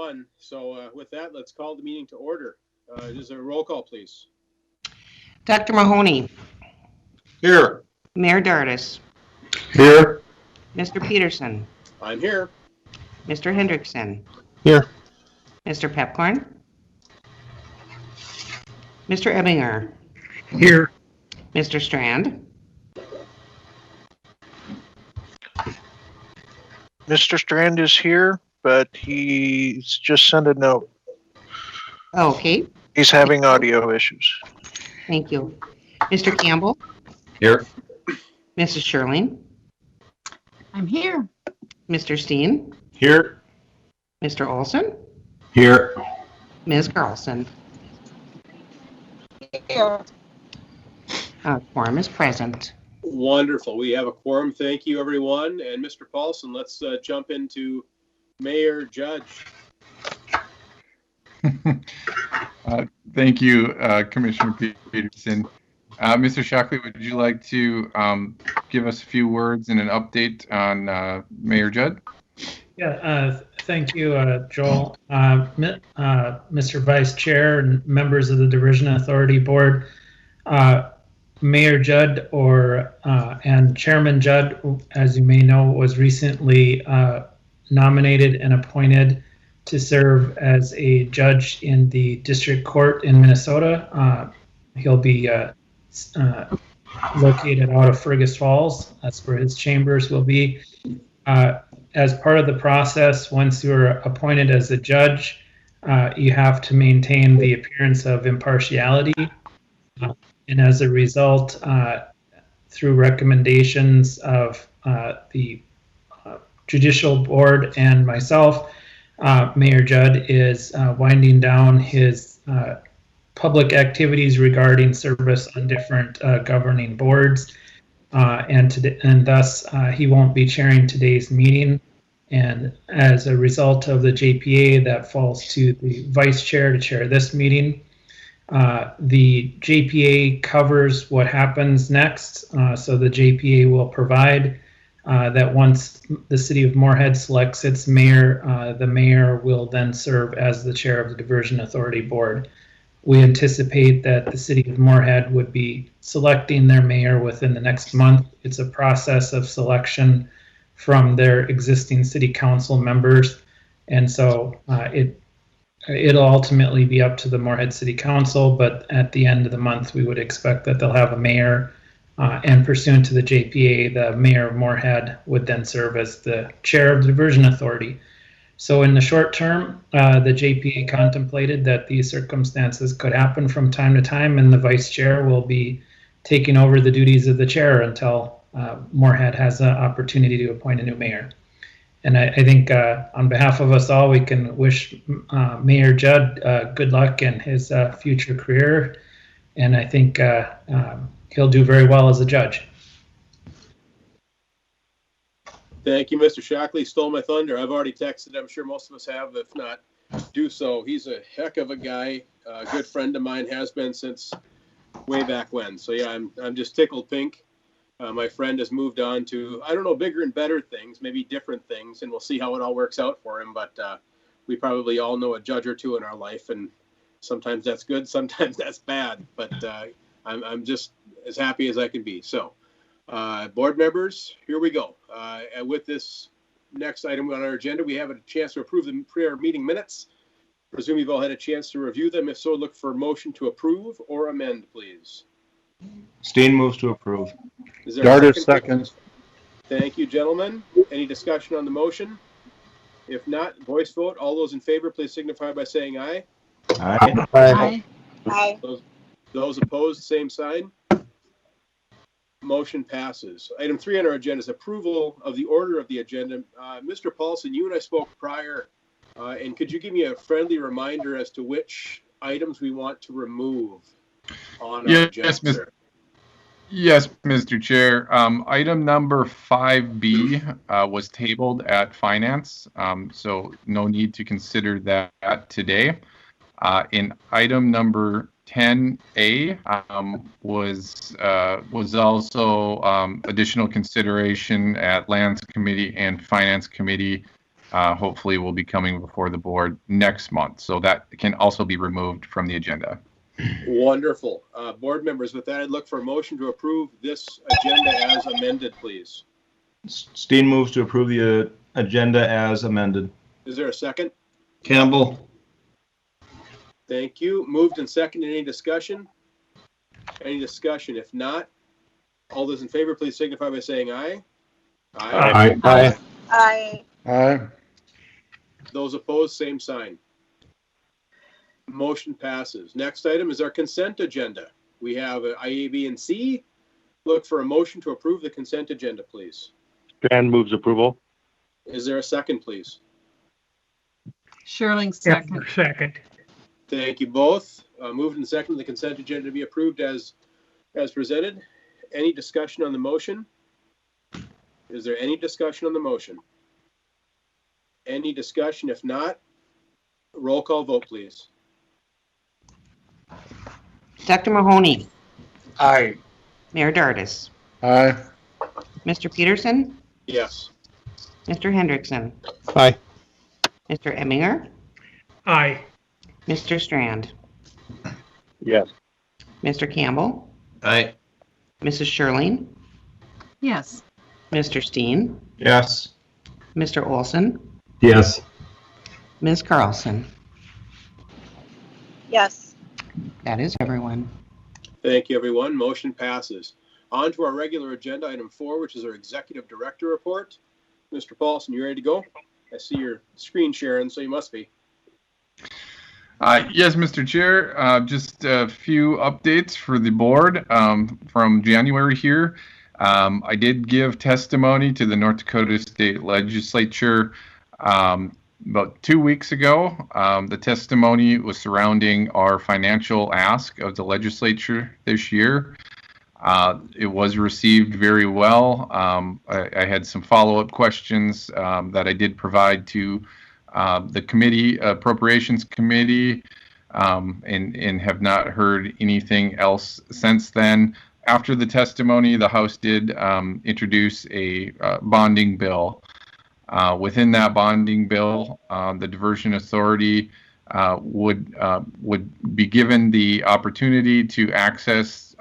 1. So with that, let's call the meeting to order. Is there a roll call, please? Dr. Mahoney. Here. Mayor Dardis. Here. Mr. Peterson. I'm here. Mr. Hendrickson. Here. Mr. Pepcorn. Mr. Ebbinger. Here. Mr. Strand. Mr. Strand is here, but he's just sent a note. Okay, He's having audio issues. thank you. Mr. Campbell. Here. Mrs. Sherling. I'm here. Mr. Steen. Here. Mr. Olson. Here. Ms. Carlson. Here. Quorum is present. Wonderful. We have a quorum. Thank you, everyone. And Mr. Paulson, let's jump into Mayor Judge. Thank you, Commissioner Peterson. Mr. Shockley, would you like to give us a few words and an update on Mayor Judd? Yeah, thank you, Joel. Mr. Vice Chair and members of the Diversion Authority Board, Mayor Judd and Chairman Judd, as you may know, was recently nominated and appointed to serve as a judge in the district court in Minnesota. He'll be located out of Fergus Falls. That's where his chambers will be. As part of the process, once you're appointed as a judge, you have to maintain the appearance of impartiality. And as a result, through recommendations of the Judicial Board and myself, Mayor Judd is winding down his public activities regarding service on different governing boards, and thus he won't be chairing today's meeting. And as a result of the JPA, that falls to the vice chair to chair this meeting. The JPA covers what happens next, so the JPA will provide that once the City of Moorhead selects its mayor, the mayor will then serve as the chair of the Diversion Authority Board. We anticipate that the City of Moorhead would be selecting their mayor within the next month. It's a process of selection from their existing City Council members, and so it'll ultimately be up to the Moorhead City Council, but at the end of the month, we would expect that they'll have a mayor, and pursuant to the JPA, the mayor of Moorhead would then serve as the chair of the Diversion Authority. So in the short term, the JPA contemplated that these circumstances could happen from time to time, and the vice chair will be taking over the duties of the chair until Moorhead has an opportunity to appoint a new mayor. And I think on behalf of us all, we can wish Mayor Judd good luck in his future career. And I think he'll do very well as a judge. Thank you, Mr. Shockley. Stole my thunder. I've already texted. I'm sure most of us have. If not, do so. He's a heck of a guy. A good friend of mine, has been since way back when. So yeah, I'm just tickled pink. My friend has moved on to, I don't know, bigger and better things, maybe different things, and we'll see how it all works out for him. But we probably all know a judge or two in our life, and sometimes that's good, sometimes that's bad. But I'm just as happy as I can be. So, board members, here we go. And with this next item on our agenda, we have a chance to approve the prior meeting minutes. Presume you've all had a chance to review them. If so, look for a motion to approve or amend, please. Steen moves to approve. Is there Dardis a seconds. Thank you, gentlemen. Any discussion on the motion? If not, voice vote. All those in favor, please signify by saying aye. Aye. Aye. Aye. Those opposed, same sign. Motion passes. Item 3 on our agenda is approval of the order of the agenda. Mr. Paulson, you and I spoke prior, and could you give me a friendly reminder as to which items we want to remove on our agenda, sir? Yes, Mr. Chair. Item number 5B was tabled at Finance, so no need to consider that today. In item number 10A was also additional consideration at Lands Committee and Finance Committee hopefully will be coming before the board next month. So that can also be removed from the agenda. Wonderful. Board members, with that, I'd look for a motion to approve this agenda as amended, please. Steen moves to approve the agenda as amended. Is there a second? Campbell. Thank you. Moved and seconded. Any discussion? Any discussion? If not, all those in favor, please signify by saying aye. Aye. Aye. Aye. Aye. Those opposed, same sign. Motion passes. Next item is our consent agenda. We have A, B, and C. Look for a motion to approve the consent agenda, please. Strand moves approval. Is there a second, please? Sherling second. Second. Thank you both. Moved and seconded the consent agenda to be approved as presented. Any discussion on the motion? Is there any discussion on the motion? Any discussion? If not, roll call vote, please. Dr. Mahoney, Aye. Mayor Dardis, Aye. Mr. Peterson, Yes. Mr. Hendrickson, Aye. Mr. Emminger, Aye. Mr. Strand, Yes. Mr. Campbell, Aye. Mrs. Sherling, Yes. Mr. Steen, Yes. Mr. Olson, Yes. Ms. Carlson. Yes. That is everyone. Thank you, everyone. Motion passes. On to our regular agenda, item 4, which is our executive director report. Mr. Paulson, you ready to go? I see your screen sharing, so you must be. Yes, Mr. Chair. Just a few updates for the board from January here. I did give testimony to the North Dakota State Legislature about 2 weeks ago. The testimony was surrounding our financial ask of the legislature this year. It was received very well. I had some follow-up questions that I did provide to the committee, Appropriations Committee, and have not heard anything else since then. After the testimony, the House did introduce a bonding bill. Within that bonding bill, the Diversion Authority would be given the opportunity to access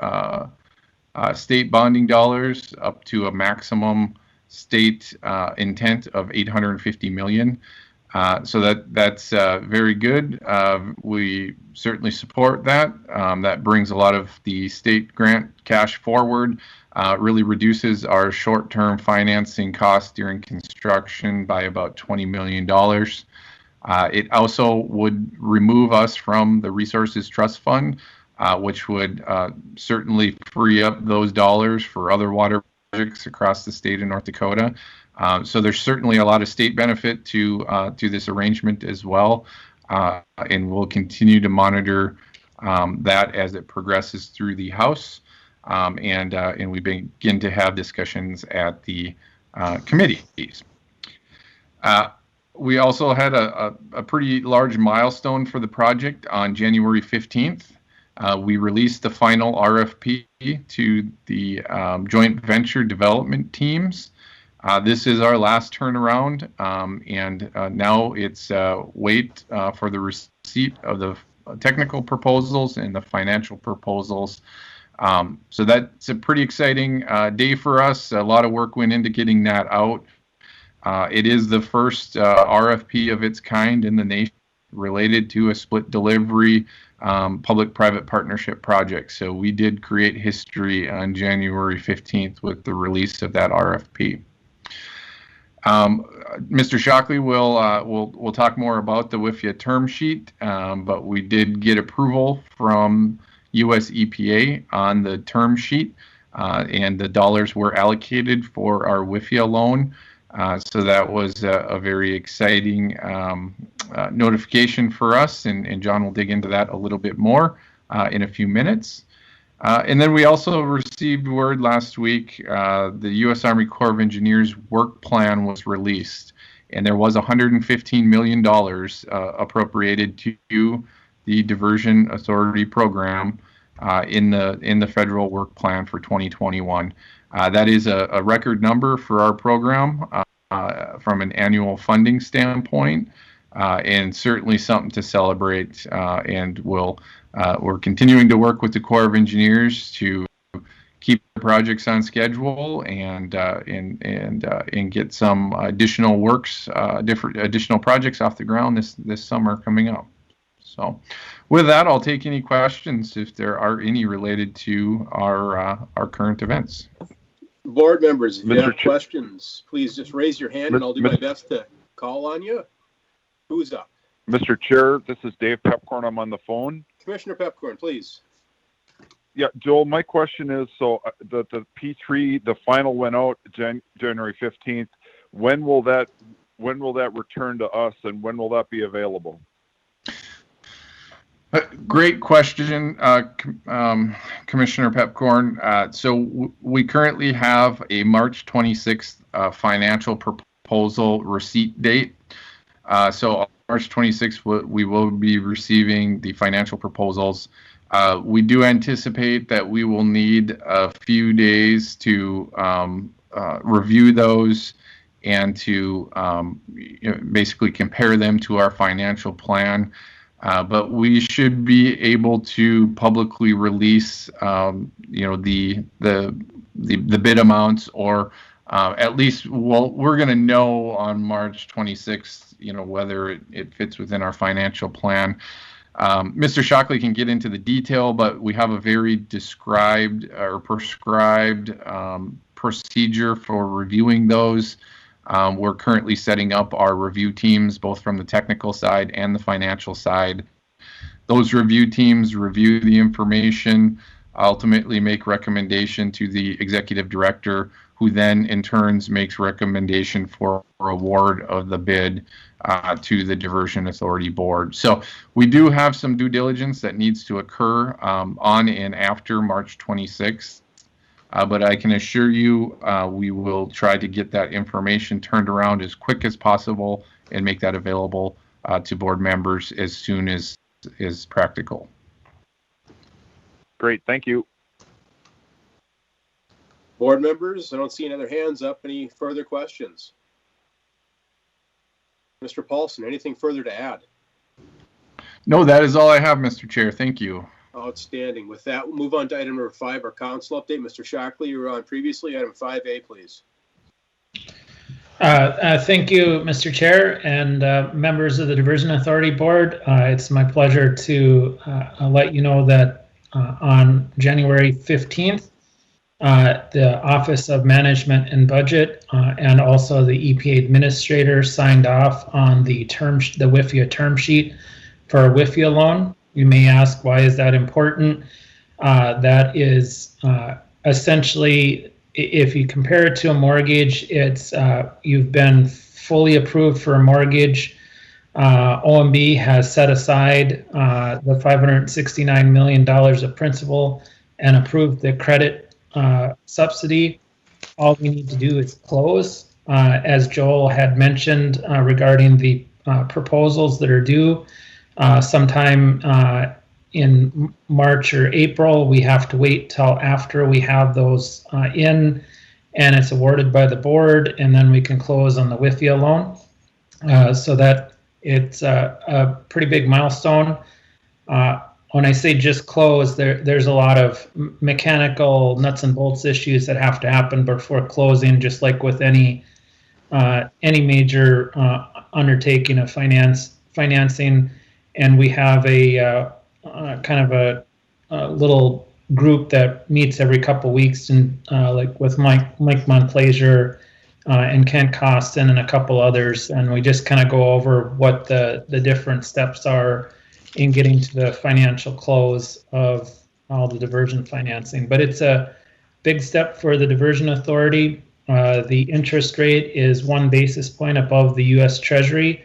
state bonding dollars up to a maximum state intent of $850 million. So that's very good. We certainly support that. That brings a lot of the state grant cash forward, really reduces our short-term financing costs during construction by about $20 million. It also would remove us from the Resources Trust Fund, which would certainly free up those dollars for other water projects across the state of North Dakota. So there's certainly a lot of state benefit to this arrangement as well, and we'll continue to monitor that as it progresses through the House, and we begin to have discussions at the committees. We also had a pretty large milestone for the project on January 15th. We released the final RFP to the joint venture development teams. This is our last turnaround, and now it's wait for the receipt of the technical proposals and the financial proposals. So that's a pretty exciting day for us. A lot of work went into getting that out. It is the first RFP of its kind in the nation related to a split delivery public-private partnership project. So we did create history on January 15th with the release of that RFP. Mr. Shockley will talk more about the WIFIA term sheet, but we did get approval from US EPA on the term sheet, and the dollars were allocated for our WIFIA loan. So that was a very exciting notification for us, and John will dig into that a little bit more in a few minutes. And then we also received word last week, the U.S. Army Corps of Engineers work plan was released, and there was $115 million appropriated to the Diversion Authority program in the federal work plan for 2021. That is a record number for our program. from an annual funding standpoint, and certainly something to celebrate. And we're continuing to work with the Corps of Engineers to keep the projects on schedule and get some additional works, different additional projects off the ground this summer coming up. So, with that, I'll take any questions if there are any related to our current events. Board members, if you Mr. have Chair- questions, please just raise your hand and I'll do my best to call on you. Who's up? Mr. Chair, this is Dave Pepcorn. I'm on the phone. Commissioner Pepcorn, please. Yeah, Joel, my question is, so the P3, the final went out January 15th. When will that return to us, and when will that be available? Great question, Commissioner Pepcorn. So we currently have a March 26th financial proposal receipt date. So March 26th, we will be receiving the financial proposals. We do anticipate that we will need a few days to review those and to basically compare them to our financial plan. But we should be able to publicly release, the bid amounts, or at least we're going to know on March 26th, whether it fits within our financial plan. Mr. Shockley can get into the detail, but we have a very described or prescribed procedure for reviewing those. We're currently setting up our review teams, both from the technical side and the financial side. Those review teams review the information, ultimately make recommendation to the executive director, who then in turns makes recommendation for award of the bid to the Diversion Authority Board. So we do have some due diligence that needs to occur on and after March 26th. But I can assure you we will try to get that information turned around as quick as possible and make that available to board members as soon as is practical. Great, thank you. Board members, I don't see any other hands up. Any further questions? Mr. Paulson, anything further to add? No, that is all I have, Mr. Chair. Thank you. Outstanding. With that, we'll move on to item number 5, our council update. Mr. Shockley, you were on previously. Item 5A, please. Thank you, Mr. Chair and members of the Diversion Authority Board. It's my pleasure to let you know that on January 15th, the Office of Management and Budget and also the EPA Administrator signed off on the WIFIA term sheet for a WIFIA loan. You may ask, why is that important? That is essentially, if you compare it to a mortgage, it's you've been fully approved for a mortgage. OMB has set aside the $569 million of principal and approved the credit subsidy. All we need to do is close. As Joel had mentioned regarding the proposals that are due sometime in March or April, we have to wait till after we have those in and it's awarded by the board, and then we can close on the WIFIA loan. So that it's a pretty big milestone. When I say just close, there's a lot of mechanical nuts and bolts issues that have to happen before closing, just like with any major undertaking of financing. And we have a kind of a little group that meets every couple weeks, and like with Mike Montplaisir and Ken Costin and a couple others, and we just kind of go over what the different steps are in getting to the financial close of all the diversion financing. But it's a big step for the Diversion Authority. The interest rate is 1 basis point above the U.S. Treasury.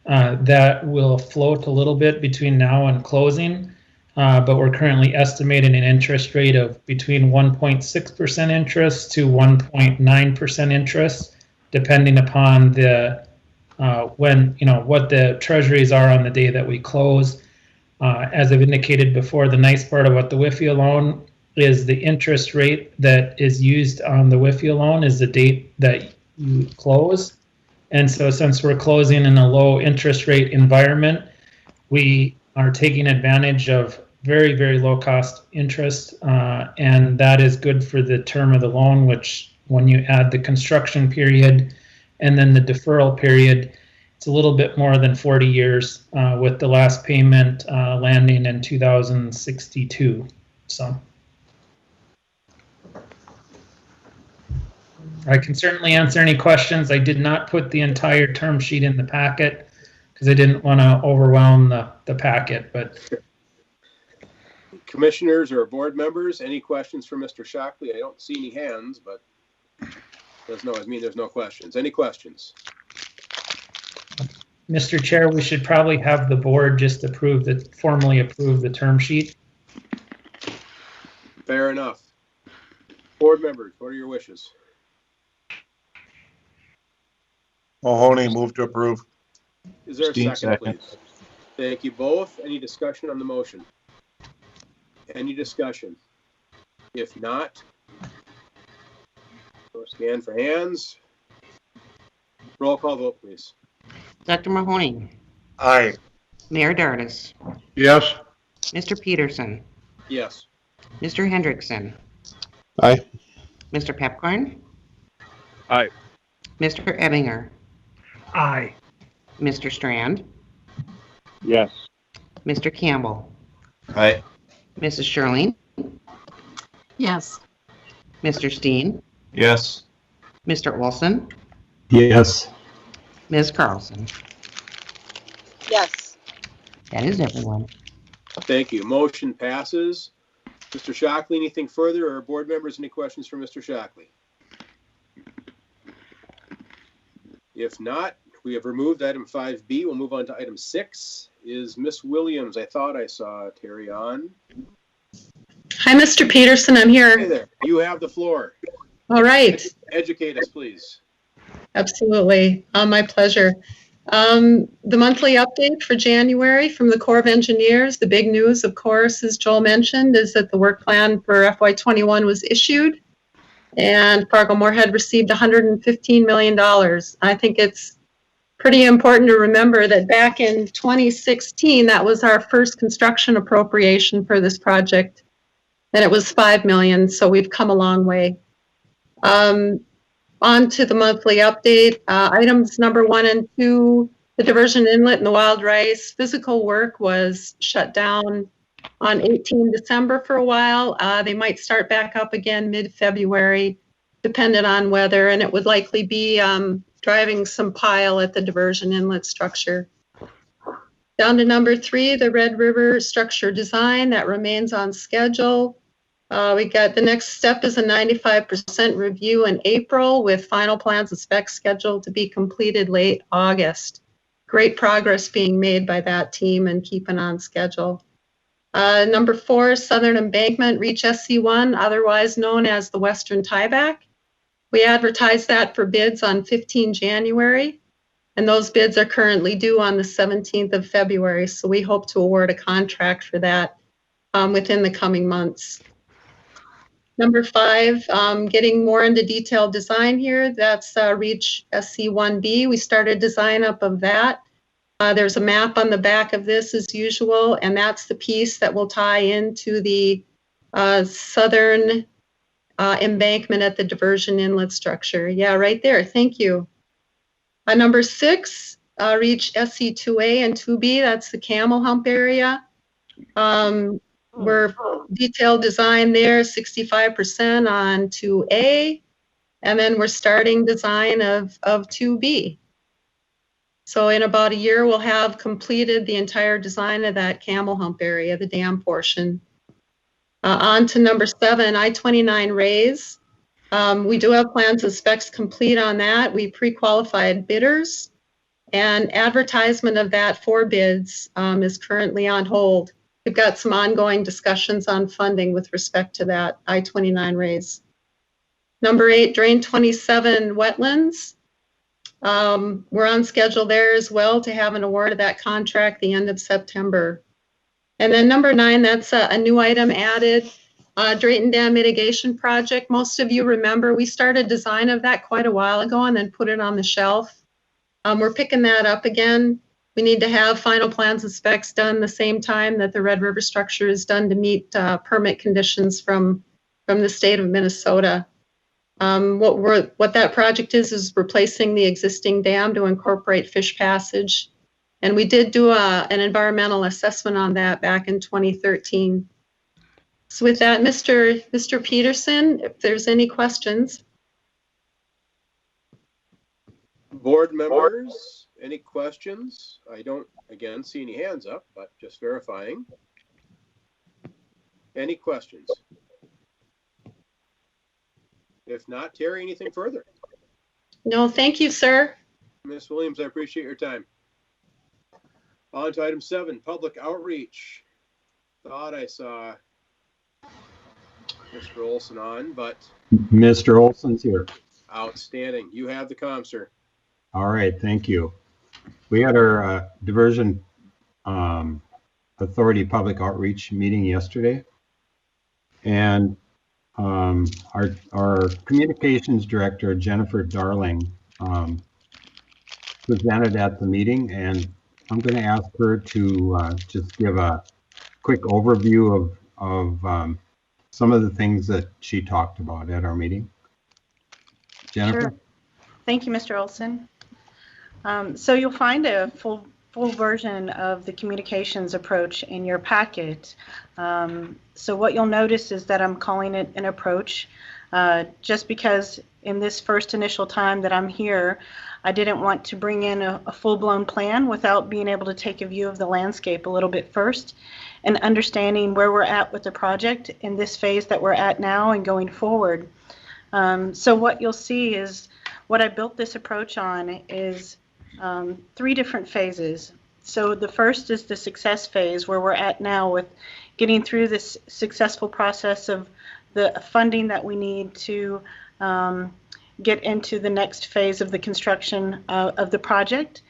That will float a little bit between now and closing, but we're currently estimating an interest rate of between 1.6% interest to 1.9% interest, depending upon the what the treasuries are on the day that we close. As I've indicated before, the nice part about the WIFIA loan is the interest rate that is used on the WIFIA loan is the date that you close. And so since we're closing in a low interest rate environment, we are taking advantage of very, very low cost interest. And that is good for the term of the loan, which when you add the construction period and then the deferral period, it's a little bit more than 40 years with the last payment landing in 2062. So I can certainly answer any questions. I did not put the entire term sheet in the packet because I didn't want to overwhelm the packet. But commissioners or board members, any questions for Mr. Shockley? I don't see any hands, but there's no questions. Any questions? Mr. Chair, we should probably have the board just formally approve the term sheet. Fair enough. Board members, what are your wishes? Mahoney, move to approve. Is there a Steen, second, please? Thank you both. Any discussion on the motion? Any discussion? If not, we'll scan for hands. Roll call vote, please. Dr. Mahoney, Aye. Mayor Dardis, Yes. Mr. Peterson, Yes. Mr. Hendrickson, Aye. Mr. Pepcorn, Aye. Mr. Ebbinger, Aye. Mr. Strand, Yes. Mr. Campbell, Aye. Mrs. Shirley, Yes. Mr. Steen, Yes. Mr. Olson, Yes. Ms. Carlson. Yes. That is everyone. Thank you. Motion passes. Mr. Shockley, anything further, or board members, any questions for Mr. Shockley? If not, we have removed item 5B. We'll move on to item 6. Is Miss Williams? I thought I saw Terry on. Hi, Mr. Peterson. I'm Hey here. there. You have the floor. All right. Educate us, please. Absolutely. My pleasure. The monthly update for January from the Corps of Engineers. The big news, of course, as Joel mentioned, is that the work plan for FY21 was issued and Fargo-Moorhead received $115 million. I think it's pretty important to remember that back in 2016, that was our first construction appropriation for this project, and it was $5 million, so we've come a long way. On to the monthly update. Items number 1 and 2, the diversion inlet and the wild rice. Physical work was shut down on 18 December for a while. They might start back up again mid-February, dependent on weather, and it would likely be driving some pile at the diversion inlet structure. Down to number 3, the Red River structure design. That remains on schedule. We got the next step is a 95% review in April with final plans and specs scheduled to be completed late August. Great progress being made by that team and keeping on schedule. Number 4, Southern Embankment, Reach SC1, otherwise known as the Western Tieback. We advertised that for bids on 15 January, and those bids are currently due on the 17th of February, so we hope to award a contract for that within the coming months. Number 5, getting more into detailed design here. That's Reach SC1B. We started design up of that. There's a map on the back of this as usual, and that's the piece that will tie into the southern embankment at the diversion inlet structure. Yeah, right there. Thank you. Number 6, Reach SC2A and 2B. That's the camel hump area. We're detailed design there, 65% on 2A, and then we're starting design of 2B. So in about a year, we'll have completed the entire design of that camel hump area, the dam portion. On to number 7, I-29 Rays. We do have plans and specs complete on that. We pre-qualified bidders, and advertisement of that for bids is currently on hold. We've got some ongoing discussions on funding with respect to that I-29 Rays. Number 8, Drain 27 Wetlands. We're on schedule there as well to have an award of that contract the end of September. And then number 9, that's a new item added, Drayton Dam Mitigation Project. Most of you remember we started design of that quite a while ago and then put it on the shelf. We're picking that up again. We need to have final plans and specs done the same time that the Red River structure is done to meet permit conditions from the state of Minnesota. What that project is replacing the existing dam to incorporate fish passage. And we did do an environmental assessment on that back in 2013. So with that, Mr. Peterson, if there's any questions. Board members, any questions? I don't, again, see any hands up, but just verifying. Any questions? If not, Terry, anything further? No, thank you, sir. Ms. Williams, I appreciate your time. On to item 7, public outreach. Thought I saw Mr. Olson on, but Mr. Olson's here. outstanding. You have the comm, sir. All right, thank you. We had our Diversion Authority public outreach meeting yesterday, and our communications director, Jennifer Darling, presented at the meeting, and I'm going to ask her to just give a quick overview of some of the things that she talked about at our meeting. Jennifer? Sure. Thank you, Mr. Olson. So you'll find a full version of the communications approach in your packet. So what you'll notice is that I'm calling it an approach just because in this first initial time that I'm here, I didn't want to bring in a full-blown plan without being able to take a view of the landscape a little bit first and understanding where we're at with the project in this phase that we're at now and going forward. So what you'll see is what I built this approach on is 3 different phases. So the first is the success phase where we're at now with getting through this successful process of the funding that we need to get into the next phase of the construction of the project.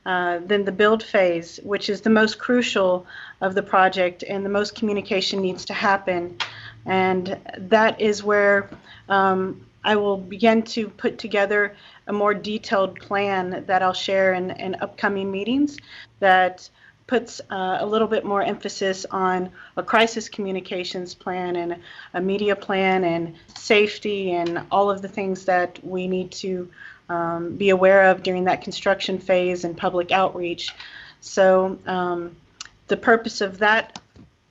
Then the build phase, which is the most crucial of the project and the most communication needs to happen. And that is where I will begin to put together a more detailed plan that I'll share in upcoming meetings that puts a little bit more emphasis on a crisis communications plan and a media plan and safety and all of the things that we need to be aware of during that construction phase and public outreach. So the purpose of that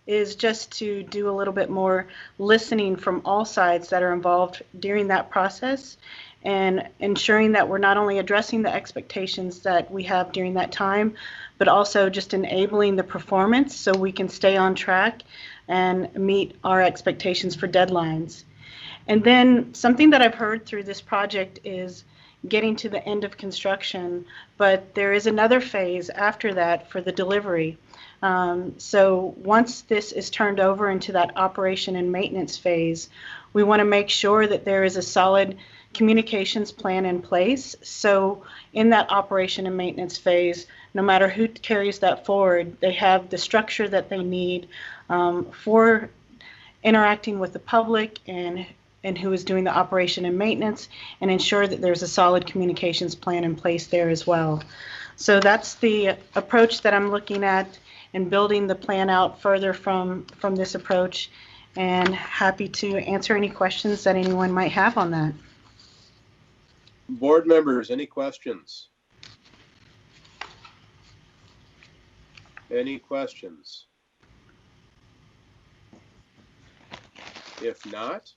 is just to do a little bit more listening from all sides that are involved during that process and ensuring that we're not only addressing the expectations that we have during that time, but also just enabling the performance so we can stay on track and meet our expectations for deadlines. And then something that I've heard through this project is getting to the end of construction, but there is another phase after that for the delivery. So once this is turned over into that operation and maintenance phase, we want to make sure that there is a solid communications plan in place. So in that operation and maintenance phase, no matter who carries that forward, they have the structure that they need for interacting with the public and who is doing the operation and maintenance, and ensure that there's a solid communications plan in place there as well. So that's the approach that I'm looking at and building the plan out further from this approach, and happy to answer any questions that anyone might have on that. Board members, any questions? Any questions? If not,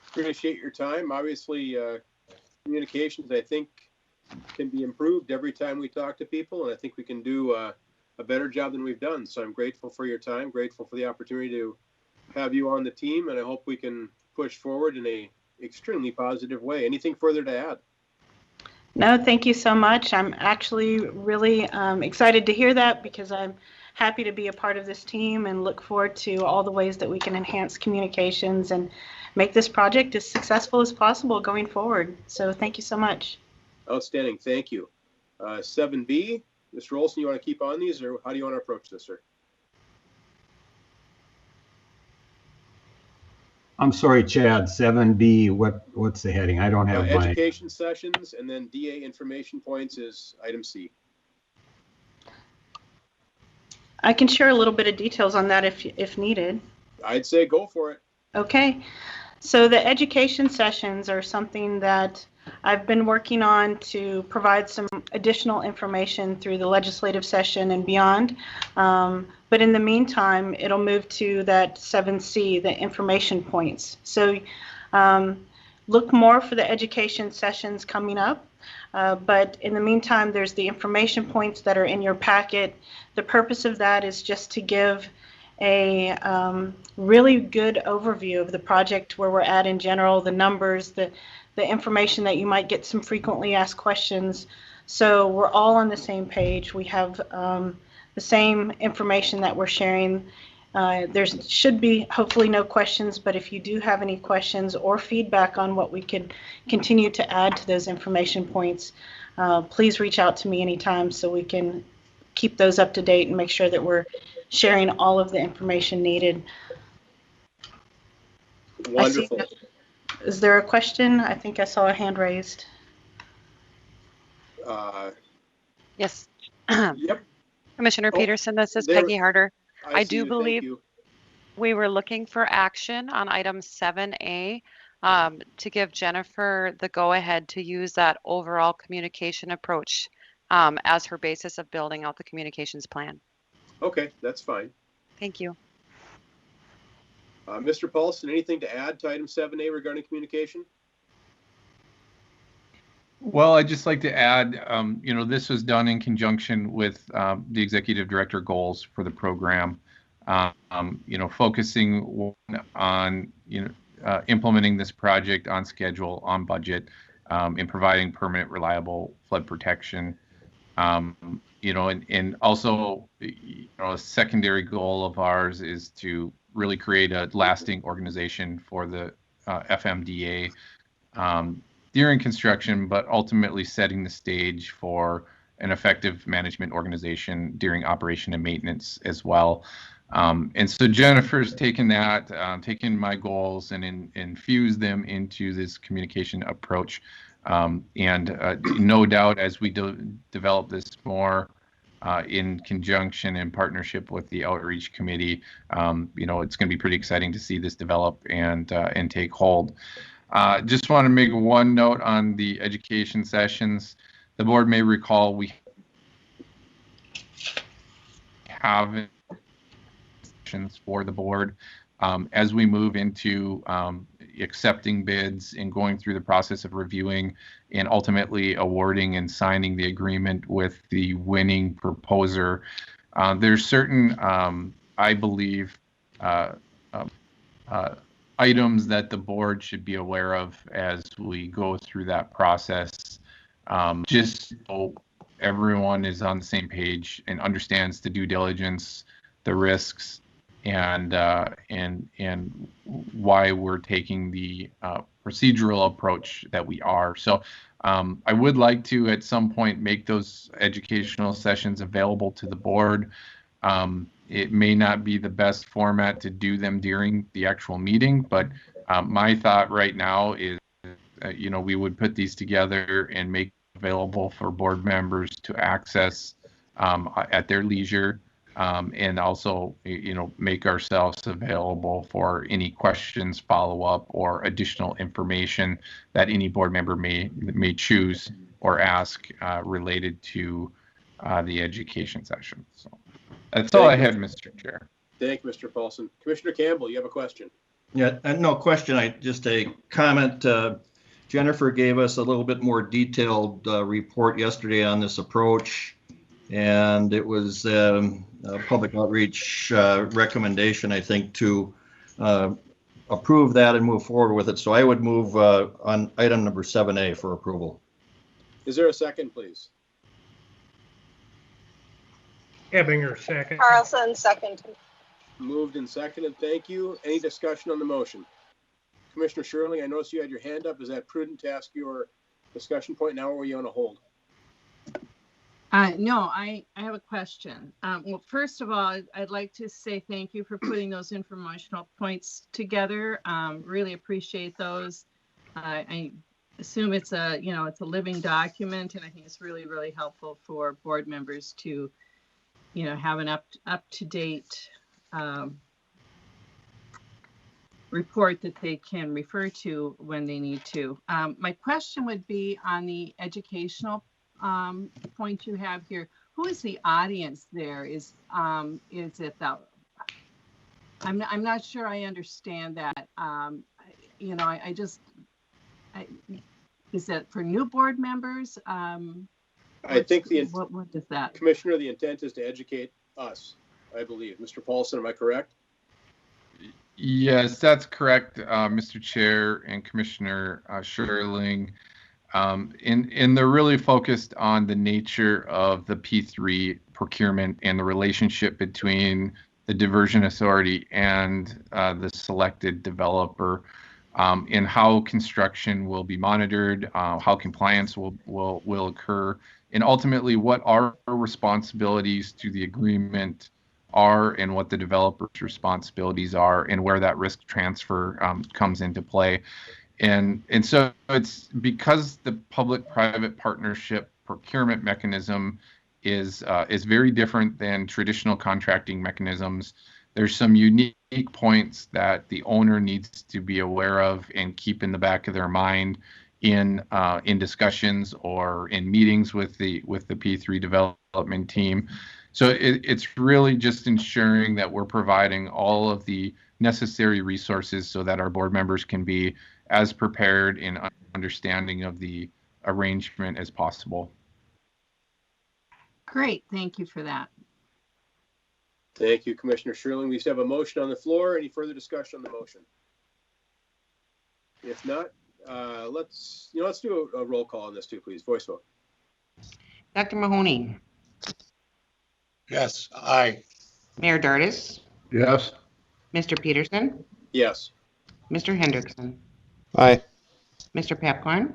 appreciate your time. Obviously, communications, I think, can be improved every time we talk to people, and I think we can do a better job than we've done. So I'm grateful for your time, grateful for the opportunity to have you on the team, and I hope we can push forward in a extremely positive way. Anything further to add? No, thank you so much. I'm actually really excited to hear that because I'm happy to be a part of this team and look forward to all the ways that we can enhance communications and make this project as successful as possible going forward. So thank you so much. Outstanding. Thank you. 7B, Mr. Olson, you want to keep on these, or how do you want to approach this, sir? I'm sorry, Chad, 7B, what's the heading? I don't have my, Education sessions, and then DA information points is item C. I can share a little bit of details on that if needed. I'd say go for it. Okay. So the education sessions are something that I've been working on to provide some additional information through the legislative session and beyond. But in the meantime, it'll move to that 7C, the information points. So look more for the education sessions coming up. But in the meantime, there's the information points that are in your packet. The purpose of that is just to give a really good overview of the project, where we're at in general, the numbers, the information that you might get some frequently asked questions. So we're all on the same page. We have the same information that we're sharing. There should be hopefully no questions, but if you do have any questions or feedback on what we could continue to add to those information points, please reach out to me anytime so we can keep those up to date and make sure that we're sharing all of the information needed. Wonderful. Is there a question? I think I saw a hand raised. Yes. Yep. Commissioner Oh, Peterson, this is there- Peggy Harder. I see do you. Thank believe you. we were looking for action on item 7A to give Jennifer the go-ahead to use that overall communication approach as her basis of building out the communications plan. Okay, that's fine. Thank you. Mr. Paulson, anything to add to item 7A regarding communication? Well, I'd just like to add, this was done in conjunction with the executive director goals for the program. Focusing on, implementing this project on schedule, on budget, and providing permanent, reliable flood protection. And also, a secondary goal of ours is to really create a lasting organization for the FMDA during construction, but ultimately setting the stage for an effective management organization during operation and maintenance as well. And so Jennifer's taken my goals and infused them into this communication approach. No doubt, as we develop this more in conjunction and partnership with the outreach committee, it's going to be pretty exciting to see this develop and take hold. Just want to make one note on the education sessions. The board may recall we have sessions for the board as we move into accepting bids and going through the process of reviewing and ultimately awarding and signing the agreement with the winning proposer. There's certain, I believe, items that the board should be aware of as we go through that process, just so everyone is on the same page and understands the due diligence, the risks, and why we're taking the procedural approach that we are. So I would like to at some point make those educational sessions available to the board. It may not be the best format to do them during the actual meeting, but my thought right now is, we would put these together and make available for board members to access at their leisure, and also, make ourselves available for any questions, follow-up, or additional information that any board member may choose or ask related to the education session. So. That's all I had, Mr. Chair. Thank you, Mr. Paulson. Commissioner Campbell, you have a question? Yeah, no question. Just a comment. Jennifer gave us a little bit more detailed report yesterday on this approach, and it was a public outreach recommendation, I think, to approve that and move forward with it. So I would move on item number 7A for approval. Is there a second, please? Ebinger, second. Carlson, second. Moved and seconded. Thank you. Any discussion on the motion? Commissioner Shirley, I noticed you had your hand up. Is that prudent to ask your discussion point now, or are you on a hold? No, I have a question. Well, first of all, I'd like to say thank you for putting those informational points together. Really appreciate those. I assume it's a, it's a living document, and I think it's really, really helpful for board members to, have an up-to-date report that they can refer to when they need to. My question would be on the educational point you have here. Who is the audience there? Is it the? I'm not sure I understand that. Is that for new board members? I think what is that? Commissioner, the intent is to educate us, I believe. Mr. Paulson, am I correct? Yes, that's correct, Mr. Chair and Commissioner Sherling. And they're really focused on the nature of the P3 procurement and the relationship between the diversion authority and the selected developer, and how construction will be monitored, how compliance will occur, and ultimately what our responsibilities to the agreement are and what the developer's responsibilities are and where that risk transfer comes into play. And so it's because the public-private partnership procurement mechanism is very different than traditional contracting mechanisms. There's some unique points that the owner needs to be aware of and keep in the back of their mind in discussions or in meetings with the P3 development team. So it's really just ensuring that we're providing all of the necessary resources so that our board members can be as prepared and understanding of the arrangement as possible. Great, thank you for that. Thank you, Commissioner Sherling. We used to have a motion on the floor. Any further discussion on the motion? If not, let's do a roll call on this too, please. Voice vote. Dr. Mahoney, Yes. Aye. Mayor Dardis, Yes. Mr. Peterson, Yes. Mr. Hendrickson, Aye. Mr. Papcorn,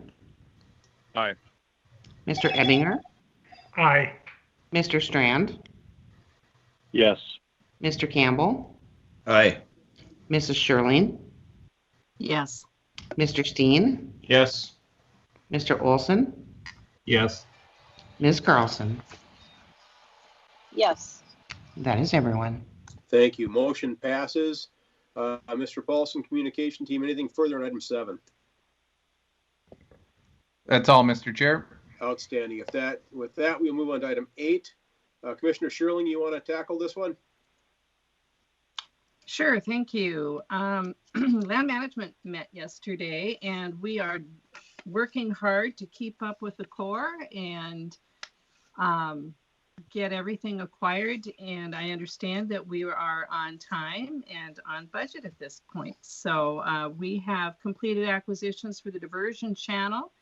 Aye. Mr. Ebbinger, Aye. Mr. Strand, Yes. Mr. Campbell, Aye. Mrs. Sherling, Yes. Mr. Steen, Yes. Mr. Olson, Yes. Ms. Carlson. Yes. That is everyone. Thank you. Motion passes. Mr. Paulson, communication team, anything further on item 7? That's all, Mr. Chair. Outstanding. With that, we'll move on to item 8. Commissioner Sherling, you want to tackle this one? Sure, thank you. Land management met yesterday, and we are working hard to keep up with the Corps and get everything acquired. And I understand that we are on time and on budget at this point. So we have completed acquisitions for the diversion channel,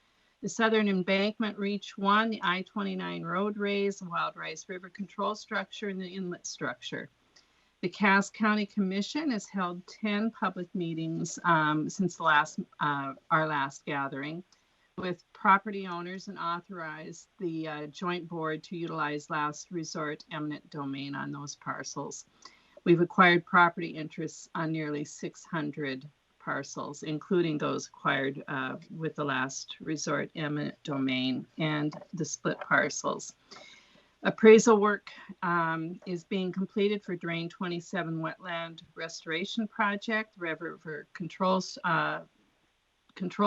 the Southern Embankment Reach 1, the I-29 road raise, the Wild Rice River control structure, and the inlet structure. The Cass County Commission has held 10 public meetings since our last gathering with property owners and authorized the joint board to utilize last resort eminent domain on those parcels. We've acquired property interests on nearly 600 parcels, including those acquired with the last resort eminent domain and the split parcels. Appraisal work is being completed for Drain 27 wetland restoration project, river control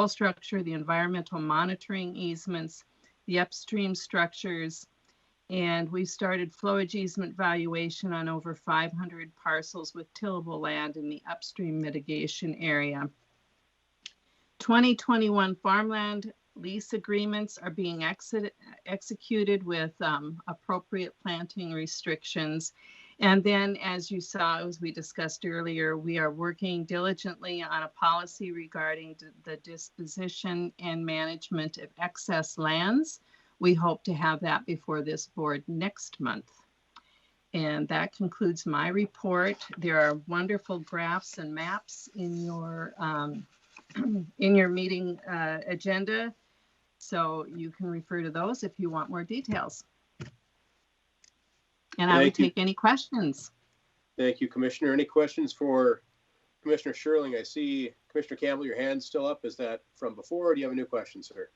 structure, the environmental monitoring easements, the upstream structures, and we started flowage easement valuation on over 500 parcels with tillable land in the upstream mitigation area. 2021 farmland lease agreements are being executed with appropriate planting restrictions. And then, as you saw, as we discussed earlier, we are working diligently on a policy regarding the disposition and management of excess lands. We hope to have that before this board next month. And that concludes my report. There are wonderful graphs and maps in your meeting agenda. So you can refer to those if you want more details. And I would Thank you. take any questions. Thank you, Commissioner. Any questions for Commissioner Sherling? I see Commissioner Campbell, your hand's still up. Is that from before, or do you have a new question, sir?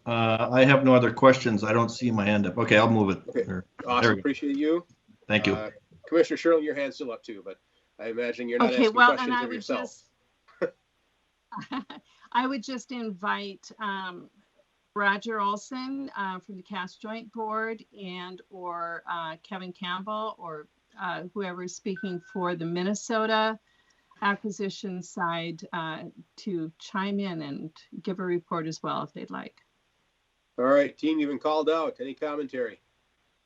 I have no other questions. I don't see my hand up. Okay, I'll move it. Okay. There. Awesome. There we go. Appreciate you. Thank you. Commissioner Sherling, your hand's still up too, but I imagine you're not Okay, asking well, and questions I of would yourself. just, I would just invite Roger Olson from the Cast Joint Board and or Kevin Campbell or whoever is speaking for the Minnesota acquisition side to chime in and give a report as well if they'd like. All right, team, you've been called out. Any commentary?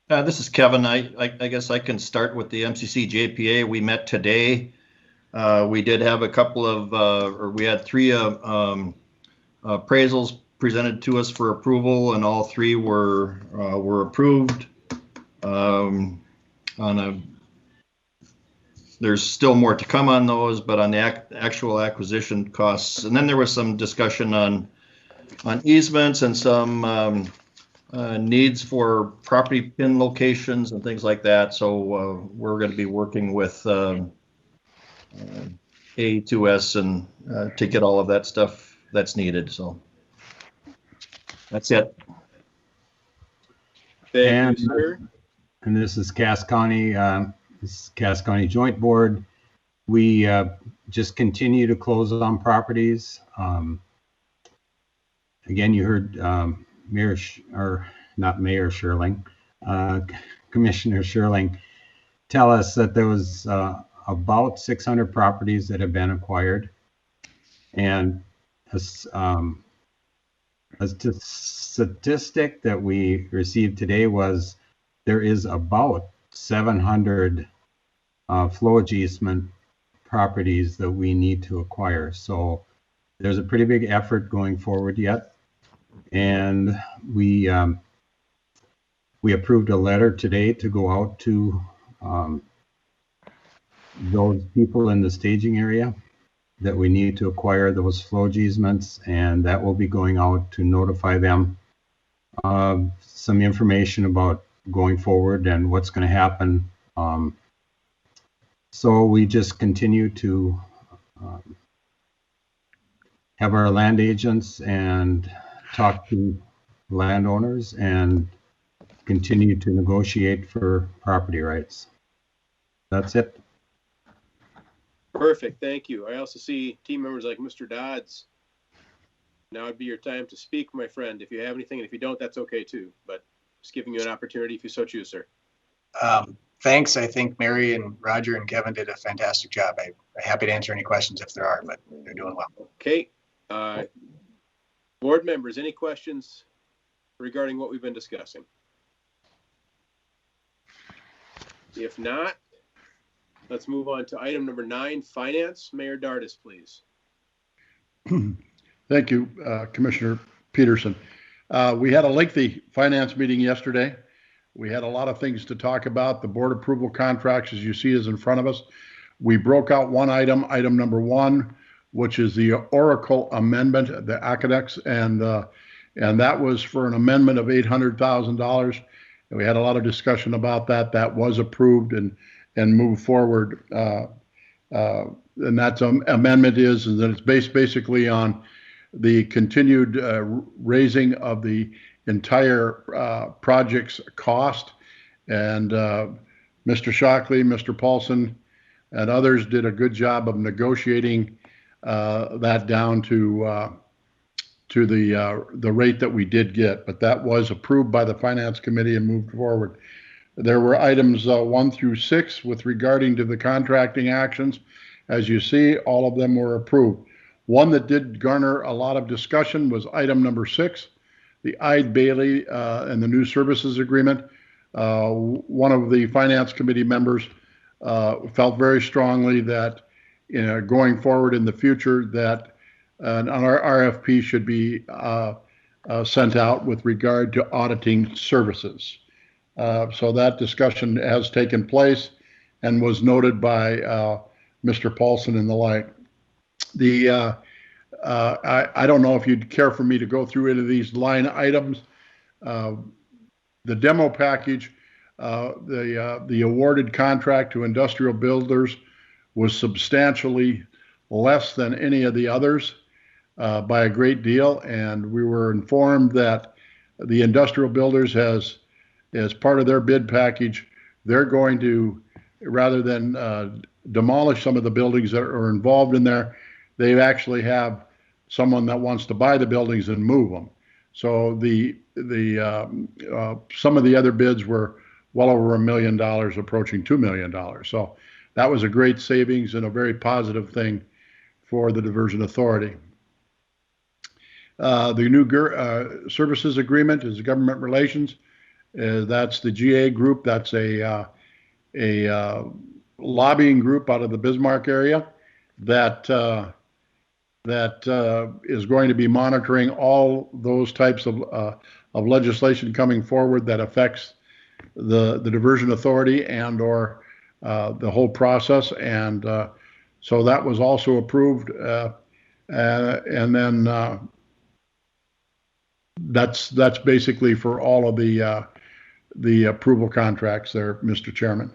This is Kevin. I guess I can start with the MCC JPA. We met today. We did have a couple of, or we had 3 appraisals presented to us for approval, and all 3 were approved. There's still more to come on those, but on the actual acquisition costs, and then there was some discussion on easements and some needs for property pin locations and things like that. So we're going to be working with A2S and to get all of that stuff that's needed. So that's it. Thank you, sir. And this is Cass County. This is Cass County Joint Board. We just continue to close on properties. Again, you heard Commissioner Sherling tell us that there was about 600 properties that have been acquired, and a statistic that we received today was there is about 700 flowage easement properties that we need to acquire. So there's a pretty big effort going forward yet. And we approved a letter today to go out to those people in the staging area that we need to acquire those flowage easements, and that will be going out to notify them some information about going forward and what's going to happen. So we just continue to have our land agents and talk to landowners and continue to negotiate for property rights. That's it. Perfect. Thank you. I also see team members like Mr. Dodds. Now would be your time to speak, my friend. If you have anything, and if you don't, that's okay too. But just giving you an opportunity if you so choose, sir. Thanks. I think Mary and Roger and Kevin did a fantastic job. I'm happy to answer any questions if there are, but they're doing well. Okay. Board members, any questions regarding what we've been discussing? If not, let's move on to item number 9, finance. Mayor Dardis, please. Thank you, Commissioner Peterson. We had a lengthy finance meeting yesterday. We had a lot of things to talk about. The board approval contracts, as you see, is in front of us. We broke out one item, item number 1, which is the Oracle amendment, the Academics, and that was for an amendment of $800,000. And we had a lot of discussion about that. That was approved and moved forward. And that's amendment is that it's based basically on the continued raising of the entire project's cost. And Mr. Shockley, Mr. Paulson, and others did a good job of negotiating that down to the rate that we did get. But that was approved by the Finance Committee and moved forward. There were items 1 through 6 with regarding to the contracting actions. As you see, all of them were approved. One that did garner a lot of discussion was item number 6, the Ide Bailey and the new services agreement. One of the Finance Committee members felt very strongly that going forward in the future that an RFP should be sent out with regard to auditing services. So that discussion has taken place and was noted by Mr. Paulson and the like. I don't know if you'd care for me to go through any of these line items. The demo package, the awarded contract to industrial builders was substantially less than any of the others by a great deal. And we were informed that the industrial builders has, as part of their bid package, they're going to, rather than demolish some of the buildings that are involved in there, they actually have someone that wants to buy the buildings and move them. So some of the other bids were well over $1 million, approaching $2 million. So that was a great savings and a very positive thing for the Diversion Authority. The new services agreement is government relations. That's the GA group. That's a lobbying group out of the Bismarck area that is going to be monitoring all those types of legislation coming forward that affects the Diversion Authority and or the whole process. And so that was also approved. And then that's basically for all of the approval contracts there, Mr. Chairman.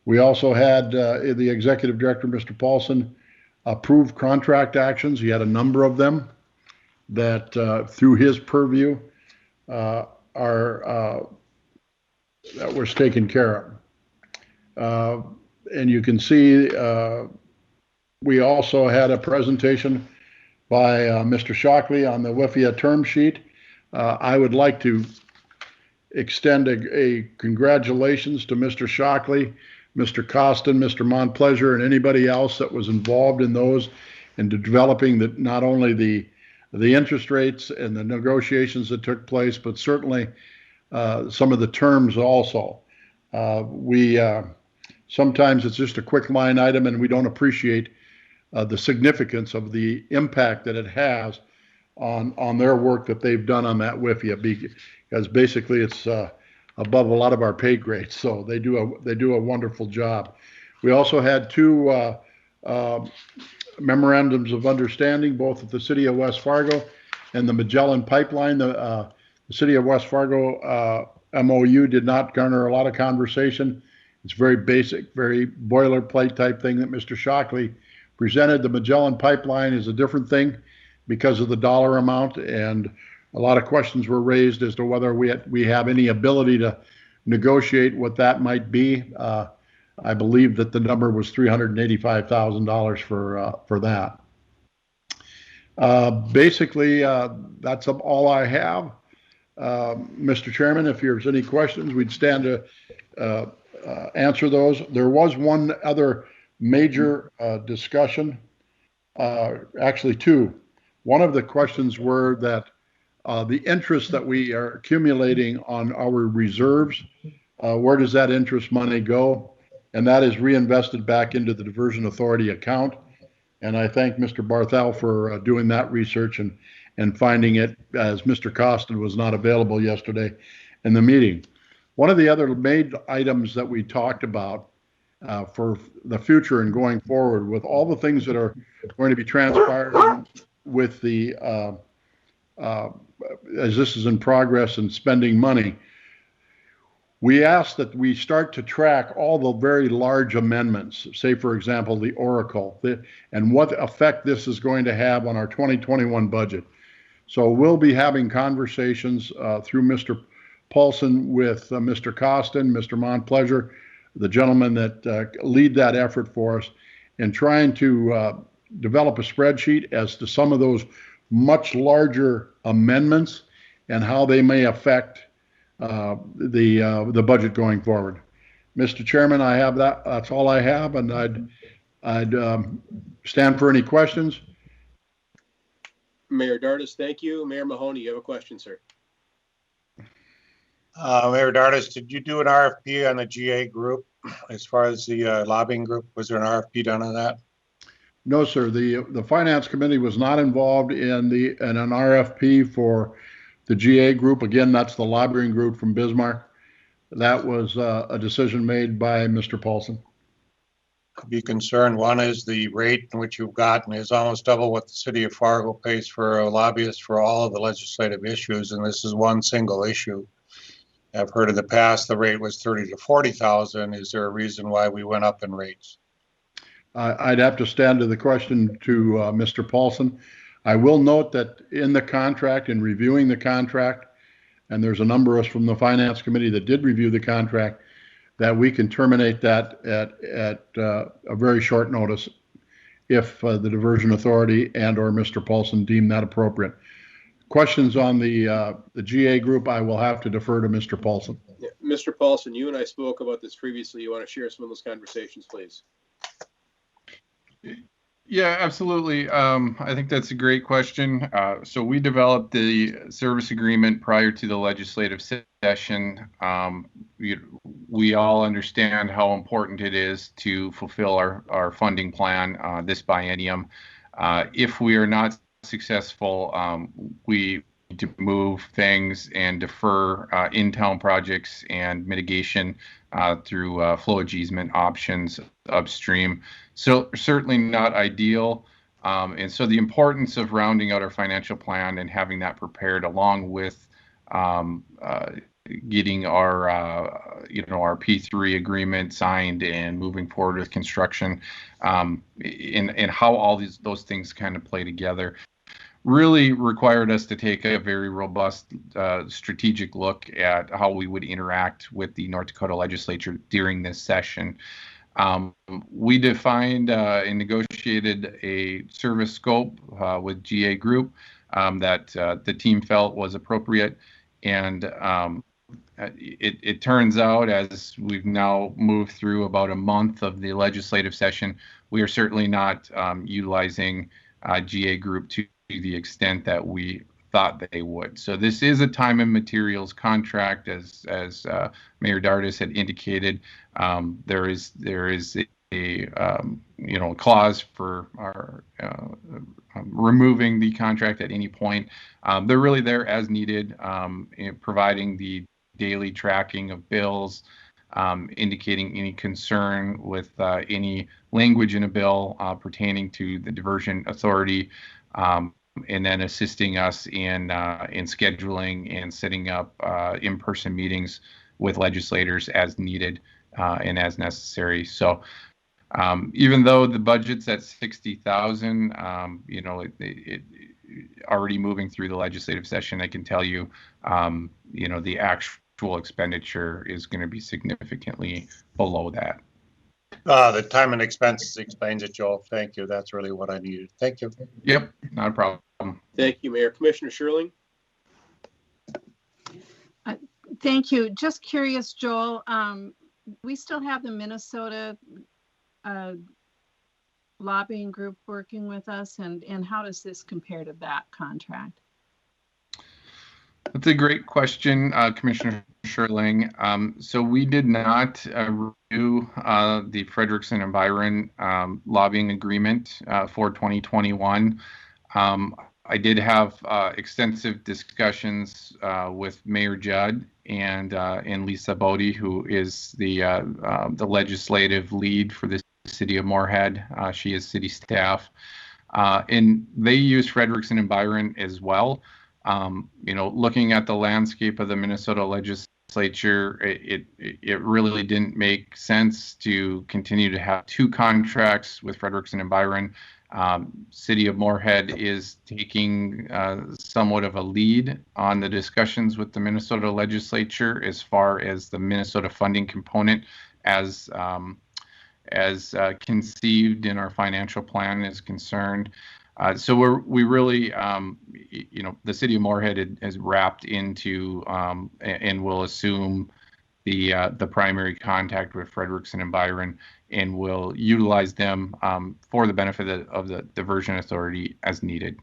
We also had the Executive Director, Mr. Paulson, approve contract actions. He had a number of them that through his purview that was taken care of. And you can see we also had a presentation by Mr. Shockley on the WIFIA term sheet. I would like to extend a congratulations to Mr. Shockley, Mr. Costin, Mr. Montplaisir, and anybody else that was involved in those and developing not only the interest rates and the negotiations that took place, but certainly some of the terms also. Sometimes it's just a quick line item and we don't appreciate the significance of the impact that it has on their work that they've done on that WIFIA, because basically it's above a lot of our pay grades. So they do a wonderful job. We also had two memorandums of understanding, both at the City of West Fargo and the Magellan Pipeline. The City of West Fargo MOU did not garner a lot of conversation. It's very basic, very boilerplate type thing that Mr. Shockley presented. The Magellan Pipeline is a different thing because of the dollar amount, and a lot of questions were raised as to whether we have any ability to negotiate what that might be. I believe that the number was $385,000 for that. Basically, that's all I have. Mr. Chairman, if there's any questions, we'd stand to answer those. There was one other major discussion, actually two. One of the questions were that the interest that we are accumulating on our reserves, where does that interest money go? And that is reinvested back into the Diversion Authority account. And I thank Mr. Barthel for doing that research and finding it, as Mr. Costin was not available yesterday in the meeting. One of the other main items that we talked about for the future and going forward, with all the things that are going to be transpiring with the as this is in progress and spending money, we ask that we start to track all the very large amendments, say, for example, the Oracle, and what effect this is going to have on our 2021 budget. So we'll be having conversations through Mr. Paulson with Mr. Costin, Mr. Montplaisir, the gentlemen that lead that effort for us, and trying to develop a spreadsheet as to some of those much larger amendments and how they may affect the budget going forward. Mr. Chairman, I have that. That's all I have, and I'd stand for any questions. Mayor Dardis, thank you. Mayor Mahoney, you have a question, sir. Mayor Dardis, did you do an RFP on the GA group as far as the lobbying group? Was there an RFP done on that? No, sir. The Finance Committee was not involved in an RFP for the GA group. Again, that's the lobbying group from Bismarck. That was a decision made by Mr. Paulson. Could be concerned. One is the rate in which you've gotten is almost double what the City of Fargo pays for a lobbyist for all of the legislative issues, and this is one single issue. I've heard in the past the rate was 30 to 40,000. Is there a reason why we went up in rates? I'd have to stand to the question to Mr. Paulson. I will note that in the contract, in reviewing the contract, and there's a number of us from the Finance Committee that did review the contract, that we can terminate that at a very short notice if the Diversion Authority and or Mr. Paulson deem that appropriate. Questions on the GA group, I will have to defer to Mr. Paulson. Yeah, Mr. Paulson, you and I spoke about this previously. You want to share some of those conversations, please? Yeah, absolutely. I think that's a great question. So we developed the service agreement prior to the legislative session. We all understand how important it is to fulfill our funding plan this biennium. If we are not successful, we need to move things and defer in-town projects and mitigation through flowage easement options upstream. So certainly not ideal. And so the importance of rounding out our financial plan and having that prepared along with getting our our P3 agreement signed and moving forward with construction, and how all those things kind of play together really required us to take a very robust strategic look at how we would interact with the North Dakota legislature during this session. We defined and negotiated a service scope with GA Group that the team felt was appropriate. And it turns out, as we've now moved through about a month of the legislative session, we are certainly not utilizing GA Group to the extent that we thought they would. So this is a time and materials contract, as Mayor Dardis had indicated. There is a clause for our removing the contract at any point. They're really there as needed, providing the daily tracking of bills, indicating any concern with any language in a bill pertaining to the Diversion Authority, and then assisting us in scheduling and setting up in-person meetings with legislators as needed and as necessary. So even though the budget's at 60,000, it already moving through the legislative session, I can tell you, the actual expenditure is going to be significantly below that. The time and expenses explains it, Joel. Thank you. That's really what I needed. Thank you. Yep, not a problem. Thank you, Mayor. Commissioner Sherling? Thank you. Just curious, Joel, we still have the Minnesota lobbying group working with us, and how does this compare to that contract? That's a great question, Commissioner Sherling. So we did not review the Frederickson and Byron lobbying agreement for 2021. I did have extensive discussions with Mayor Judd and Lisa Bodie, who is the legislative lead for the city of Moorhead. She is city staff, and they use Frederickson and Byron as well. Looking at the landscape of the Minnesota legislature, it really didn't make sense to continue to have two contracts with Frederickson and Byron. City of Moorhead is taking somewhat of a lead on the discussions with the Minnesota legislature as far as the Minnesota funding component as conceived in our financial plan is concerned. So we really, the city of Moorhead has wrapped into and will assume the primary contact with Frederickson and Byron, and will utilize them for the benefit of the Diversion Authority as needed.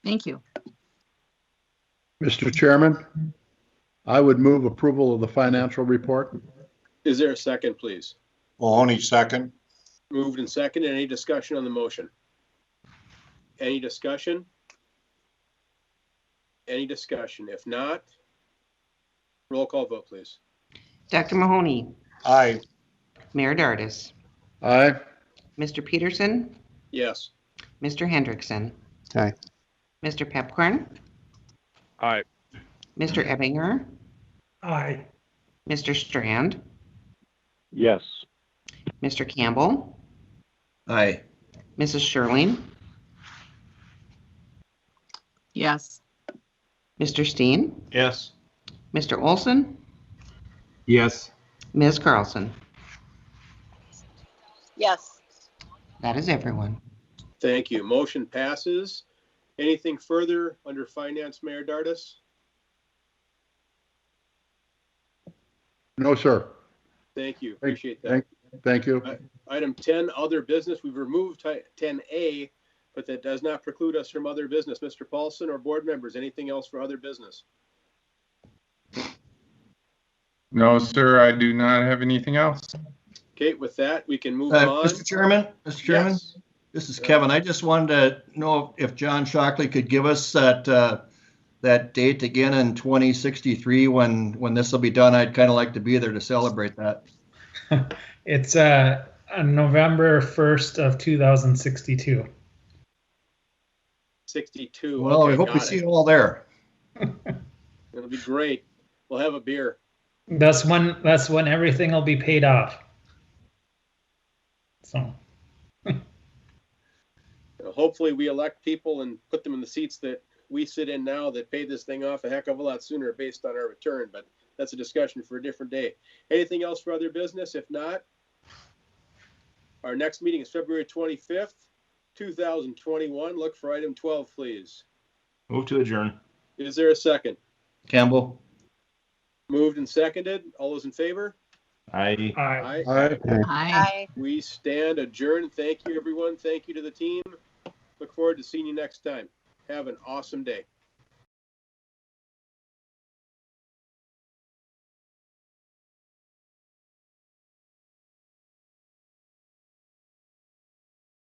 Thank you. Mr. Chairman, I would move approval of the financial report. Is there a second, please? Mahoney, second. Moved and seconded. Any discussion on the motion? Any discussion? Any discussion? If not, roll call vote, please. Dr. Mahoney. Aye. Mayor Dardis. Aye. Mr. Peterson. Yes. Mr. Hendrickson. Aye. Mr. Pepcorn. Aye. Mr. Ebbinger, Aye. Mr. Strand, Yes. Mr. Campbell, Aye. Mrs. Sherling, Yes. Mr. Steen, Yes. Mr. Olson, Yes. Ms. Carlson. Yes. That is everyone. Thank you. Motion passes. Anything further under finance, Mayor Dardis? No, sir. Thank you. Appreciate that. Thank you. Item 10, other business. We've removed 10A, but that does not preclude us from other business. Mr. Paulson or board members, anything else for other business? No, sir, I do not have anything else. Okay, with that, we can move on. Mr. Chairman, Yes. this is Kevin. I just wanted to know if John Shockley could give us that date again in 2063 when this will be done. I'd kind of like to be there to celebrate that. It's November 1st of 2062. 62. Well, okay, I hope we see you all there. It'll be great. We'll have a beer. That's when everything will be paid off. So Hopefully we elect people and put them in the seats that we sit in now that pay this thing off a heck of a lot sooner based on our return, but that's a discussion for a different day. Anything else for other business? If not, our next meeting is February 25th, 2021. Look for item 12, please. Move to adjourn. Is there a second? Campbell. Moved and seconded. All those in favor? Aye. Aye. Aye. Aye. We stand adjourned. Thank you, everyone. Thank you to the team. Look forward to seeing you next time. Have an awesome day.